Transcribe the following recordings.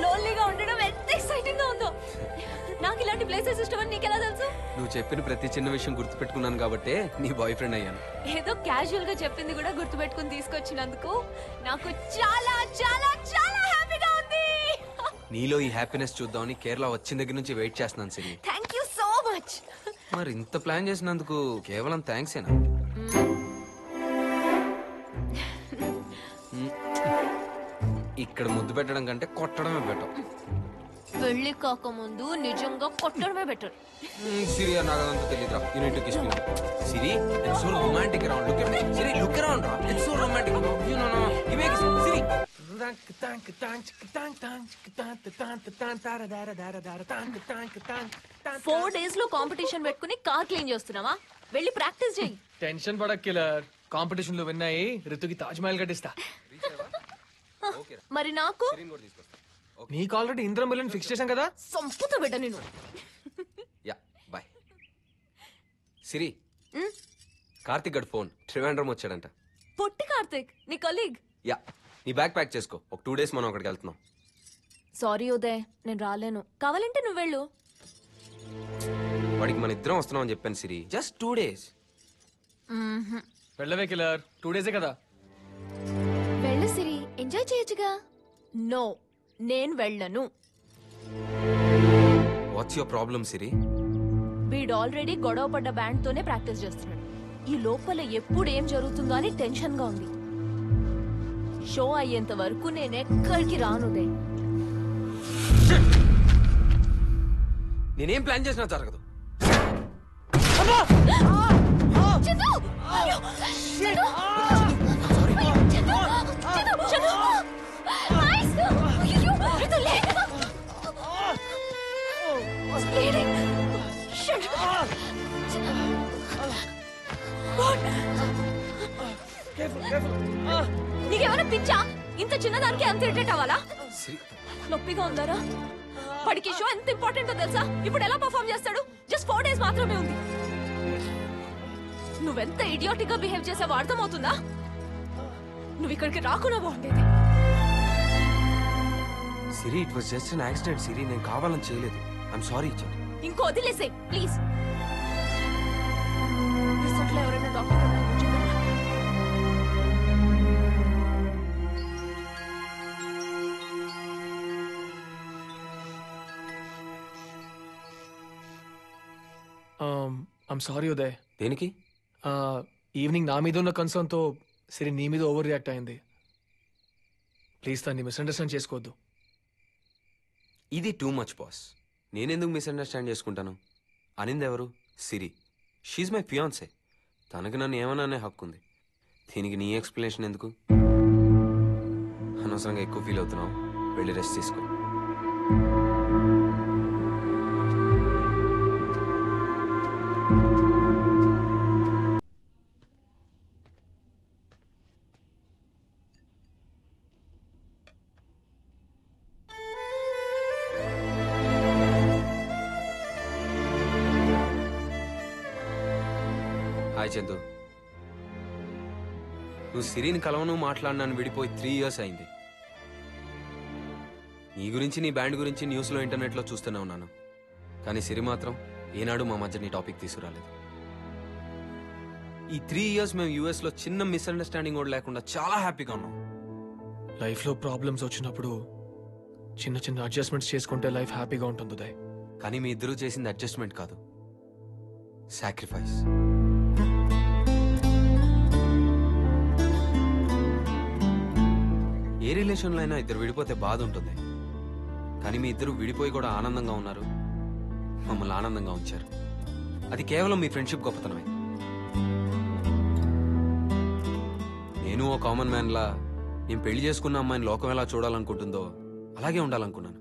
లోన్లీగా ఉండడం ఎంత ఎక్సైటింగ్ గా ఉందో. నాకు ఇలాంటి ప్లేసెస్ ఇష్టమని నీకెలా తెలుసు? నువ్వు చెప్పిన ప్రతి చిన్న విషయం గుర్తుపెట్టుకున్నాను కాబట్టి నీ బాయ్ ఫ్రెండ్ అయ్యాను. ఏదో క్యాజువల్ గా చెప్పింది కూడా గుర్తుపెట్టుకుని తీసుకొచ్చినందుకు నాకు చాలా చాలా చాలా హ్యాపీగా ఉంది. నీలో ఈ హ్యాపీనెస్ చూద్దామని కేరళ వచ్చిన దగ్గర నుంచి వెయిట్ చేస్తున్నాను Siri. Thank you so much. మరి ఇంత ప్లాన్ చేసినందుకు కేవలం థ్యాంక్స్ ఏనా? ఇక్కడ ముద్దు పెట్టడం కంటే కొట్టడమే బెటర్. పెళ్లి కాకముందు నిజంగా కొట్టడమే బెటర్. సిరి నాకు అదంతా తెలియదురా. You need to kiss me. Siri it's so romantic around. Look at me. Siri look around రా. It's so romantic. You know no. Give me kiss. Siri 4 days లో కాంపిటీషన్ పెట్టుకుని కార్ క్లీన్ చేస్తున్నావా? వెళ్ళి ప్రాక్టీస్ చేయి. టెన్షన్ పడక్ కిల్లర్. కాంపిటీషన్ లో win అయ్యి రితుకి తాజ్ మహల్ కట్టిస్తా. మరి నాకు నీకు ఆల్రెడీ ఇంద్రమిలన్ ఫిక్స్ చేశాం కదా. సంపుత బిడ్డ నేను. Yeah bye. సిరి కార్తిక్ గడ్ ఫోన్ ట్రివాండ్రం వచ్చాడంట. పొట్టి కార్తిక్ నీ కొలీగ్. యా నీ బ్యాగ్ ప్యాక్ చేసుకో. ఒక 2 days మనం అక్కడికి వెళ్తున్నాం. సారీ ఉదయ్ నేను రాలేను. కావాలంటే నువ్వు వెళ్ళు. వాడికి మన ఇద్దరం వస్తున్నాం అని చెప్పాను సిరి. Just 2 days. వెళ్ళవే కిల్లర్. 2 days కదా. వెళ్ళు సిరి ఎంజాయ్ చేయొచ్చుగా. నో నేను వెళ్ళను. వాట్స్ యువర్ ప్రాబ్లం సిరి? వీడు ఆల్రెడీ గొడవ పడ్డ బ్యాండ్ తోనే ప్రాక్టీస్ చేస్తున్నాడు. ఈ లోపల ఎప్పుడు ఏం జరుగుతుందో అని టెన్షన్ గా ఉంది. షో అయ్యేంత వరకు నేను ఎక్కడికి రానుదే. నేనేం ప్లాన్ చేసినా జరగదు. నీకేమైనా పిచ్చా? ఇంత చిన్నదానికి అంత ఇరిటేట్ అవ్వాలా? నొప్పిగా ఉందారా? వాడికి షో ఎంత ఇంపార్టెంటో తెలుసా? ఇప్పుడు ఎలా పర్ఫార్మ్ చేస్తాడు? జస్ట్ 4 days మాత్రమే ఉంది. నువ్వెంత ఇడియాటిక్ గా బిహేవ్ చేసావో అర్థమవుతుందా? నువ్వు ఇక్కడికి రాకుండా బాగుండేది. Siri it was just an accident Siri. నేను కావాలని చేయలేదు. I'm sorry. ఇంకో వదిలేసే ప్లీజ్. రిసార్ట్లో ఎవరైనా డాక్టర్ ఉన్నారో చూడండి. I'm sorry Uday. దేనికి? ఈవినింగ్ నా మీద ఉన్న కన్సర్న్ తో సిరి నీ మీద ఓవర్ రియాక్ట్ అయింది. ప్లీజ్ దాన్ని మిస్అండర్స్టాండ్ చేసుకోవద్దు. ఇది టూ మచ్ బాస్. నేనెందుకు మిస్అండర్స్టాండ్ చేసుకుంటాను? అనింది ఎవరు? సిరి. She's my fiancee. తనకి నన్ను ఏమన్నా హక్కు ఉంది. దీనికి నీ ఎక్స్ప్లెనేషన్ ఎందుకు? అనవసరంగా ఎక్కువ ఫీల్ అవుతున్నావు. వెళ్ళి రెస్ట్ తీసుకో. హాయ్ చందు. నువ్వు సిరిని కలవను మాట్లాడినాను విడిపోయి 3 years అయింది. నీ గురించి నీ బ్యాండ్ గురించి న్యూస్లో ఇంటర్నెట్లో చూస్తూనే ఉన్నాను. కానీ సిరి మాత్రం ఏనాడు మా మధ్య నీ టాపిక్ తీసుకురాలేదు. ఈ 3 years మేము యూఎస్లో చిన్న మిస్అండర్స్టాండింగ్ కూడా లేకుండా చాలా హ్యాపీగా ఉన్నాం. లైఫ్లో ప్రాబ్లమ్స్ వచ్చినప్పుడు చిన్న చిన్న అడ్జస్ట్మెంట్స్ చేసుకుంటే లైఫ్ హ్యాపీగా ఉంటుంది ఉదయ్. కానీ మీ ఇద్దరూ చేసింది అడ్జస్ట్మెంట్ కాదు, సాక్రిఫైస్. ఏ రిలేషన్లో అయినా ఇద్దరు విడిపోతే బాధ ఉంటుంది. కానీ మీ ఇద్దరు విడిపోయి కూడా ఆనందంగా ఉన్నారు. మమ్మల్ని ఆనందంగా ఉంచారు. అది కేవలం మీ ఫ్రెండ్షిప్ గొప్పతనమే. నేను ఓ కామన్ మ్యాన్ లా నేను పెళ్లి చేసుకున్న అమ్మాయిని లోకం ఎలా చూడాలనుకుంటుందో అలాగే ఉండాలనుకున్నాను.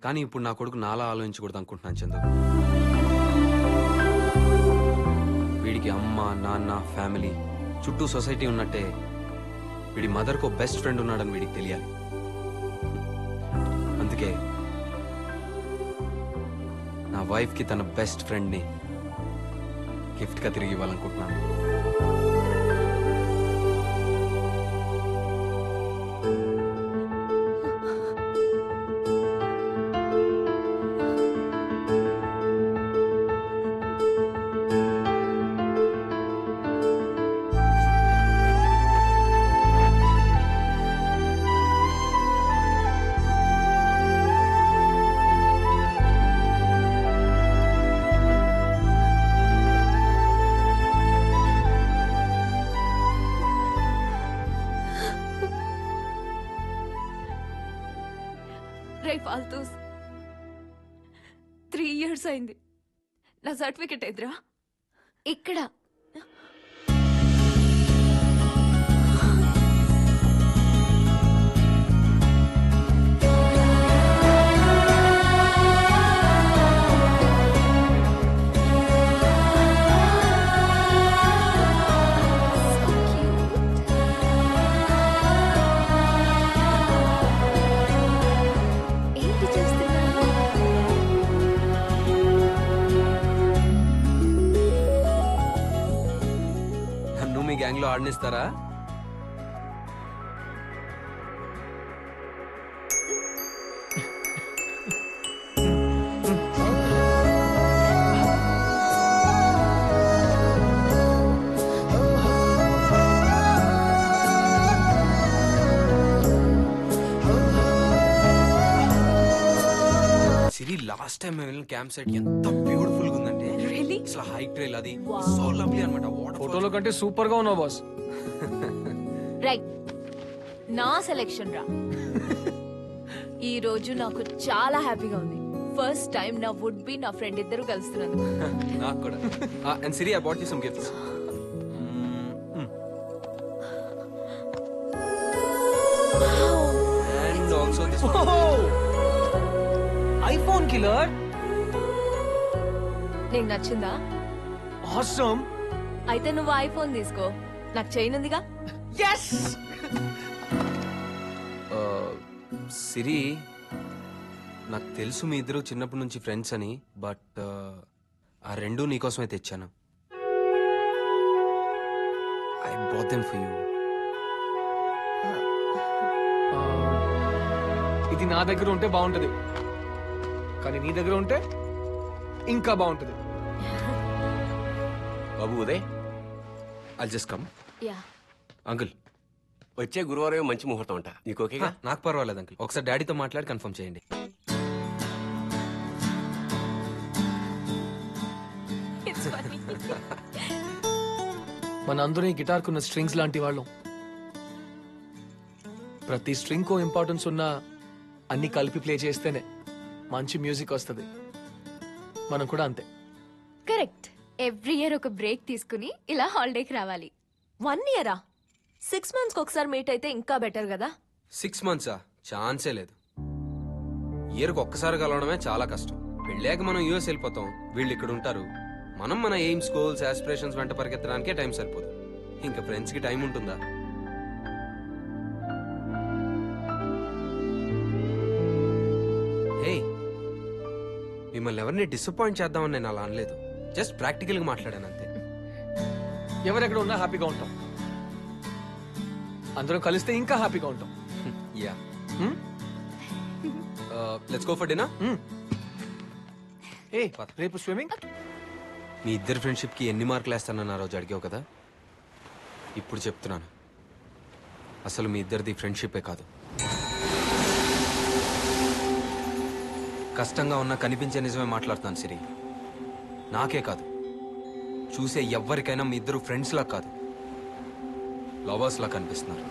కానీ ఇప్పుడు నా కొడుకు నాలా ఆలోచించకూడదు అనుకుంటున్నాను చందు. వీడికి అమ్మ, నాన్న, ఫ్యామిలీ, చుట్టూ సొసైటీ ఉన్నట్టే వీడి మదర్కు బెస్ట్ ఫ్రెండ్ ఉన్నాడని వీడికి తెలియాలి. అందుకే నా వైఫ్కి తన బెస్ట్ ఫ్రెండ్ని గిఫ్ట్గా తిరిగి ఇవ్వాలనుకుంటున్నాను. రే ఫాల్తూస్ 3 years అయింది. నా సర్టిఫికెట్ ఎదురా ఇక్కడ. గ్యాంగ్ లో ఆడనిస్తారా? సిరి, లాస్ట్ టైం మేము వెళ్ళిన క్యాంప్ సైట్ ఎంత బ్యూటిఫుల్ గా ఉందంటే, అసలు హైక్ ట్రైల్ అది సో లవ్లీ అన్నమాట. ఫోటోలో కంటే సూపర్ గా ఉన్నావు బాస్. రైట్, నా సెలెక్షన్ రా. ఈ రోజు నాకు చాలా హ్యాపీగా ఉంది. ఫస్ట్ టైం నా వుడ్ బి నా ఫ్రెండ్ ఇద్దరు కలుస్తున్నారు. నాకు కూడా. And Siri, I bought you some gifts. And also this iPhone killer. నీకు నచ్చిందా? ఆసమ్. అయితే నువ్వు ఐఫోన్ తీసుకో, నాకు చైన్ ఉందిగా. yes. సిరి, నాకు తెలుసు మీ ఇద్దరు చిన్నప్పటి నుంచి ఫ్రెండ్స్ అని, బట్ ఆ రెండు నీకోసమే తెచ్చాను. I bought them for you. ఇది నా దగ్గర ఉంటే బాగుంటది, కానీ నీ దగ్గర ఉంటే ఇంకా బాగుంటది. బాబు Uday, I'll just come. Yeah uncle, వచ్చే గురువారం మంచి ముహూర్తం అంట, నీకు ఓకేగా? నాకు పర్వాలేదు అంకుల్, ఒకసారి డాడీతో మాట్లాడి కన్ఫర్మ్ చేయండి. మనందరం ఈ గిటార్కున్న స్ట్రింగ్స్ లాంటి వాళ్ళం. ప్రతి స్ట్రింగ్ కో ఇంపార్టెన్స్ ఉన్నా అన్ని కలిపి ప్లే చేస్తేనే మంచి మ్యూజిక్ వస్తుంది. మనం కూడా అంతే. కరెక్ట్. ఎవ్రీ ఇయర్ ఒక బ్రేక్ తీసుకుని ఇలా హాలిడేకి రావాలి. 1 year 6 months ఒకసారి మీట్ అయితే ఇంకా బెటర్ కదా. 6 months ఛాన్సే లేదు. ఇయర్కి ఒక్కసారి కలవడమే చాలా కష్టం. పెళ్ళాక మనం యూఎస్ వెళ్ళిపోతాం, వీళ్ళు ఇక్కడ ఉంటారు. మనం మన ఎయిమ్స్, గోల్స్, ఆస్పిరేషన్స్ వెంట పరిగెత్తడానికే టైం సరిపోదు. ఇంకా ఫ్రెండ్స్ కి టైం ఉంటుందా? హే, మిమ్మల్ని ఎవరిని డిసప్పాయింట్ చేద్దామని నేను అలా అనలేదు. జస్ట్ ప్రాక్టికల్ గా మాట్లాడాను అంతే. ఎవరెక్కడ ఉన్నా హ్యాపీగా ఉంటాం. అందరం కలిస్తే ఇంకా హ్యాపీగా ఉంటాం. Yeah, let's go for dinner. ఏ రేపు స్విమ్మింగ్. మీ ఇద్దరు ఫ్రెండ్షిప్ కి ఎన్ని మార్కులు వేస్తానని ఆ రోజు అడిగావు కదా, ఇప్పుడు చెప్తున్నాను, అసలు మీ ఇద్దరిది ఫ్రెండ్షిప్పే కాదు. కష్టంగా ఉన్నా కనిపించే నిజమే మాట్లాడుతాను సిరి. నాకే కాదు, చూసే ఎవ్వరికైనా మీ ఇద్దరు ఫ్రెండ్స్ లా కాదు, లవర్స్ లా కనిపిస్తున్నారు.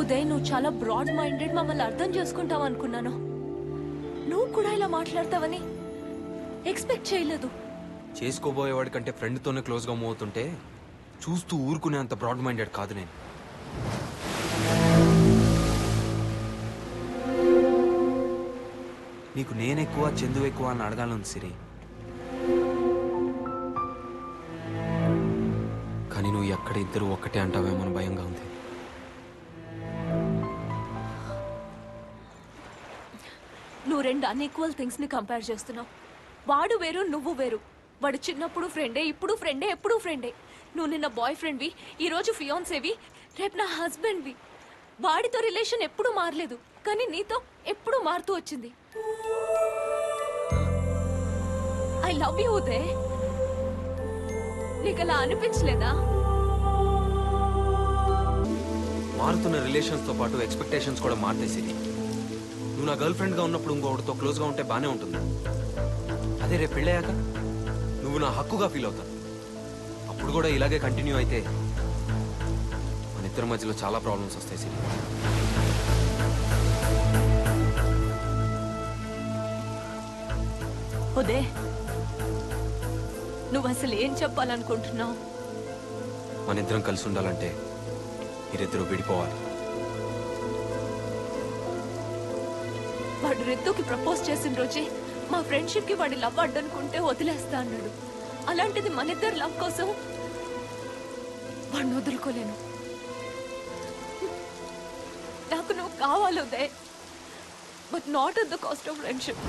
ఉదయ్, నువ్వు చాలా బ్రాడ్ మైండెడ్, మమ్మల్ని అర్థం చేసుకుంటావు అనుకున్నాను. నువ్వు కూడా ఇలా మాట్లాడతావని ఎక్స్పెక్ట్ చేయలేదు. చేసుకోబోయేవాడి కంటే ఫ్రెండ్తోనే క్లోజ్గా మూవ్ అవుతుంటే చూస్తూ ఊరుకునే అంత బ్రాడ్ మైండెడ్ కాదు నేను. నీకు నేనెక్కువ, చందు ఎక్కువ అని అడగాలను సిరి, కానీ నువ్వు ఎక్కడ ఇద్దరు ఒక్కటే అంటావేమో భయంగా ఉంది. నువ్వు 2 అన్ఈక్వల్ థింగ్స్ ని కంపేర్ చేస్తున్నావు. వాడు వేరు, నువ్వు వేరు. వాడు చిన్నప్పుడు ఫ్రెండే, ఇప్పుడు ఫ్రెండే, ఎప్పుడు ఫ్రెండే. నువ్వు నిన్న బాయ్ ఫ్రెండ్వి, ఈ రోజు ఫియాన్సేవి, రేపు నా హస్బెండ్వి. వాడితో రిలేషన్ ఎప్పుడూ మారలేదు, కానీ నీతో ఎప్పుడూ మారుతూ వచ్చింది. I love you Uday. నీకు అలా అనిపించలేదా? మారుతున్న రిలేషన్స్ తో పాటు ఎక్స్పెక్టేషన్స్ కూడా మారుతాయి. నువ్వు నా గర్ల్ ఫ్రెండ్ గా ఉన్నప్పుడు ఇంకొకటితో క్లోజ్ గా ఉంటే బానే ఉంటుంది. అదే రేపు పెళ్ళయ్యాక నువ్వు నా హక్కుగా ఫీల్ అవుతావు. అప్పుడు కూడా ఇలాగే కంటిన్యూ అయితే మన ఇద్దరి మధ్యలో చాలా ప్రాబ్లమ్స్ వస్తాయి సిరి. ఉదే నువ్వు అసలు ఏం చెప్పాలనుకుంటున్నావు? మన ఇద్దరం కలిసి ఉండాలంటే మీరిద్దరూ విడిపోవాలి. వాడు రితుకి ప్రపోజ్ చేసిన రోజే మా ఫ్రెండ్షిప్ కి వాడి లవ్ అడ్డనుకుంటే వదిలేస్తా అన్నాడు. అలాంటిది మన ఇద్దరు లవ్ కోసం వాడిని వదులుకోలేను. నాకు నువ్వు కావాలి Uday, but not at the cost of friendship.